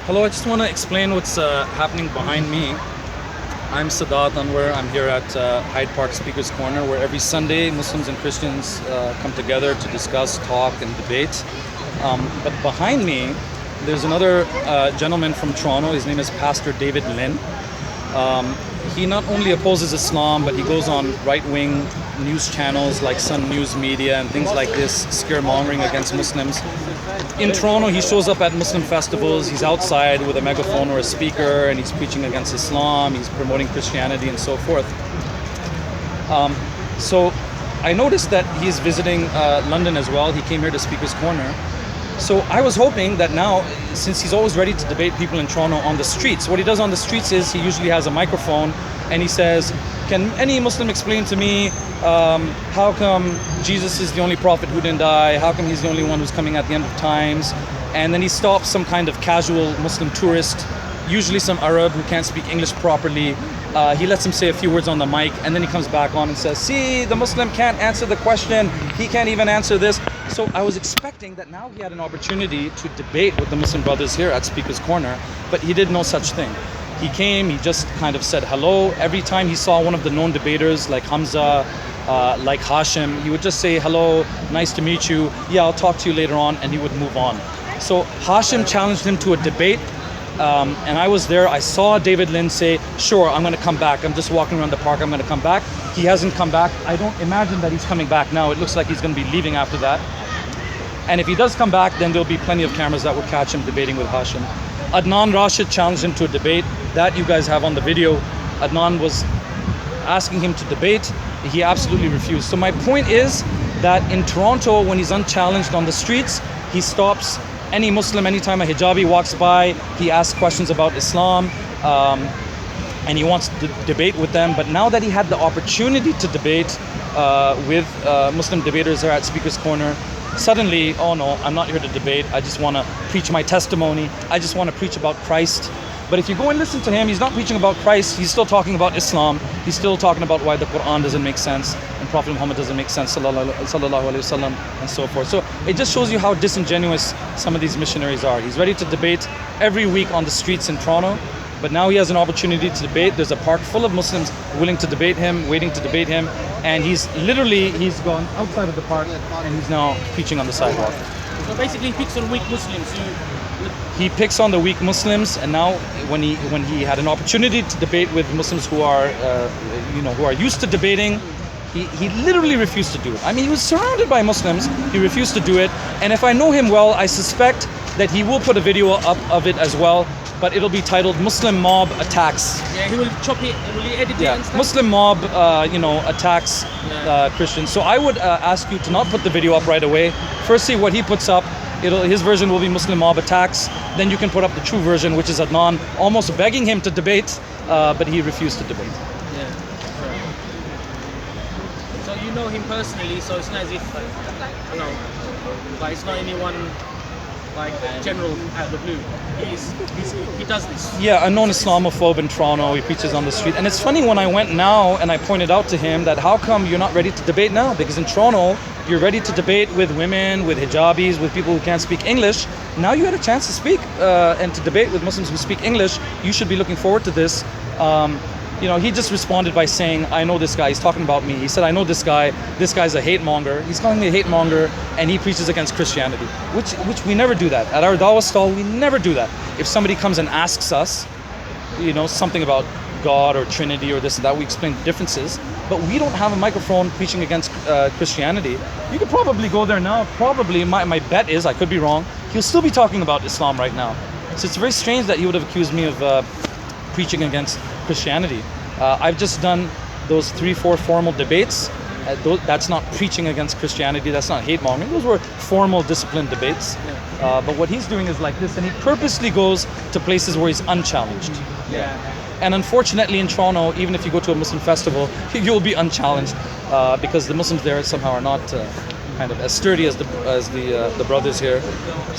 Hello, I just want to explain what's happening behind me. I'm Sadat Anwar. I'm here at Hyde Park Speaker's Corner, where every Sunday Muslims and Christians come together to discuss, talk, and debate. But behind me, there's another gentleman from Toronto. His name is Pastor David Lynn. He not only opposes Islam, but he goes on right-wing news channels like Sun News Media and things like this, scaremongering against Muslims. In Toronto, he shows up at Muslim festivals. He's outside with a megaphone or a speaker, and he's preaching against Islam. He's promoting Christianity and so forth. So I noticed that he's visiting London as well. He came here to Speaker's Corner. So I was hoping that now, since he's always ready to debate people in Toronto on the streets, what he does on the streets is he usually has a microphone and he says, "Can any Muslim explain to me how come Jesus is the only prophet who didn't die? How come he's the only one who's coming at the end of times?" And then he stops some kind of casual Muslim tourist, usually some Arab who can't speak English properly. He lets him say a few words on the mic, and then he comes back on and says, "See, the Muslim can't answer the question. He can't even answer this." So I was expecting that now he had an opportunity to debate with the Muslim brothers here at Speaker's Corner, but he did no such thing. He came, he just kind of said hello. Every time he saw one of the known debaters like Hamza, like Hashim, he would just say, "Hello, nice to meet you. Yeah, I'll talk to you later on," and he would move on. So Hashim challenged him to a debate. And I was there. I saw David Lynn say, "Sure, I'm going to come back. I'm just walking around the park. I'm going to come back." He hasn't come back. I don't imagine that he's coming back now. It looks like he's going to be leaving after that. And if he does come back, then there'll be plenty of cameras that will catch him debating with Hashim. Adnan Rashid challenged him to a debate. That you guys have on the video. Adnan was asking him to debate. He absolutely refused. So my point is that in Toronto, when he's unchallenged on the streets, he stops any Muslim. Anytime a hijabi walks by, he asks questions about Islam, and he wants to debate with them. But now that he had the opportunity to debate with Muslim debaters there at Speaker's Corner, suddenly, "Oh no, I'm not here to debate. I just want to preach my testimony. I just want to preach about Christ." But if you go and listen to him, he's not preaching about Christ. He's still talking about Islam. He's still talking about why the Quran doesn't make sense and Prophet Muhammad doesn't make sense, sallallahu alaihi wasallam, and so forth. So it just shows you how disingenuous some of these missionaries are. He's ready to debate every week on the streets in Toronto, but now he has an opportunity to debate. There's a park full of Muslims willing to debate him, waiting to debate him, and he's gone outside of the park and he's now preaching on the sidewalk. So basically, he picks on weak Muslims. He picks on the weak Muslims, and now when he had an opportunity to debate with Muslims who are who are used to debating, he literally refused to do it. I mean, he was surrounded by Muslims. He refused to do it, and if I know him well, I suspect that he will put a video up of it as well. But it'll be titled "Muslim Mob Attacks." Yeah, he will chop it. Will he edit it and stuff? Muslim mob, attacks Christians. So I would ask you to not put the video up right away. First, see what he puts up. His version will be Muslim mob attacks. Then you can put up the true version, which is Adnan almost begging him to debate, but he refused to debate. Yeah. Sure. So you know him personally, so it's not as if like it's not anyone like general out of the blue. He does this. Yeah, a known Islamophobe in Toronto. He preaches on the street. And it's funny, when I went now and I pointed out to him that how come you're not ready to debate now? Because in Toronto, you're ready to debate with women, with hijabis, with people who can't speak English. Now you had a chance to speak and to debate with Muslims who speak English. You should be looking forward to this. He just responded by saying, "I know this guy." He's talking about me. He said, "I know this guy. This guy's a hate monger. He's calling me a hate monger, and he preaches against Christianity," which we never do that. At our dawah stall, we never do that. If somebody comes and asks us, something about God or Trinity or this and that, we explain the differences. But we don't have a microphone preaching against Christianity. You could probably go there now. Probably, my bet is, I could be wrong, he'll still be talking about Islam right now. So it's very strange that he would have accused me of preaching against Christianity. I've just done those 3-4 formal debates. That's not preaching against Christianity. That's not hate mongering. Those were formal, disciplined debates. But what he's doing is like this, and he purposely goes to places where he's unchallenged. Yeah. And unfortunately, in Toronto, even if you go to a Muslim festival, you'll be unchallenged because the Muslims there somehow are not kind of as sturdy as the brothers here.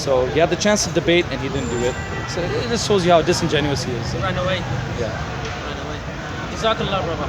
So he had the chance to debate and he didn't do it. So it just shows you how disingenuous he is. Ran away. Yeah. Ran away. Jazakallah, brother.